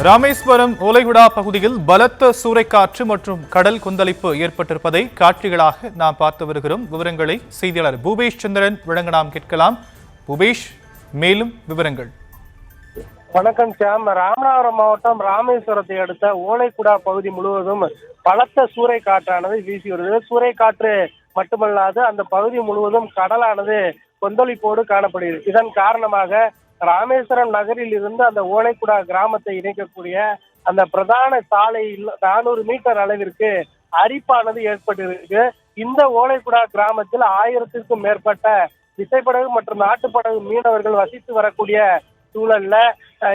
ராமேஸ்வரம் ஓலைகுடா பகுதியில் பலத்த சூறைக்காற்று மற்றும் கடல் கொந்தளிப்பு ஏற்பட்டிருப்பதை காட்சிகளாக நாம் பார்த்து வருகிறோம். விவரங்களை செய்தியாளர் பூபேஷ் சந்திரன் வழங்க நாம் கேட்கலாம். பூபேஷ், மேலும் விவரங்கள். வணக்கம் சாம். ராமநாதபுரம் மாவட்டம் ராமேஸ்வரத்தை அடுத்த ஓலைகுடா பகுதி முழுவதும் பலத்த சூறைக்காற்றானது வீசி வருகிறது. சூறைக்காற்று மட்டுமல்லாது அந்த பகுதி முழுவதும் கடலானது கொந்தளிப்போடு காணப்படுகிறது. இதன் காரணமாக ராமேஸ்வரம் நகரில் இருந்து அந்த ஓலைகுடா கிராமத்தை இணைக்கக்கூடிய அந்த பிரதான சாலையில் 400 மீட்டர் அளவிற்கு அரிப்பானது ஏற்பட்டிருக்கு. இந்த ஓலைகுடா கிராமத்தில் 1000க்கும் மேற்பட்ட விசைப்படகு மற்றும் நாட்டுப்படகு மீனவர்கள் வசித்து வரக்கூடிய சூழல்ல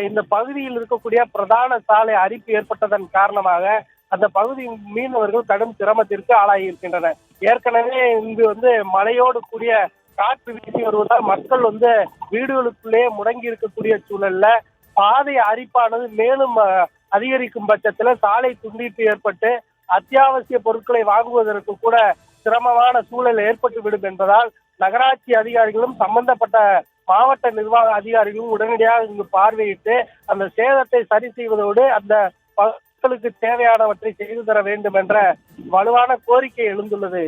இந்த பகுதியில் இருக்கக்கூடிய பிரதான சாலை அரிப்பு ஏற்பட்டதன் காரணமாக அந்த பகுதி மீனவர்கள் கடும் சிரமத்திற்கு ஆளாகி இருக்கின்றனர். ஏற்கனவே இங்கு மழையோடு கூடிய காற்று வீசி வருவதால் மக்கள் வீடுகளுக்குள்ளே முடங்கி இருக்கக்கூடிய சூழல்ல பாதை அரிப்பானது மேலும் அதிகரிக்கும் பட்சத்துல சாலை துண்டிப்பு ஏற்பட்டு அத்தியாவசிய பொருட்களை வாங்குவதற்கு கூட சிரமமான சூழல் ஏற்பட்டு விடும் என்பதால் நகராட்சி அதிகாரிகளும் சம்பந்தப்பட்ட மாவட்ட நிர்வாக அதிகாரிகளும் உடனடியாக இங்கு பார்வையிட்டு அந்த சேதத்தை சரி செய்வதோடு அந்த மக்களுக்கு தேவையானவற்றை செய்து தர வேண்டும் என்ற வலுவான கோரிக்கை எழுந்துள்ளது.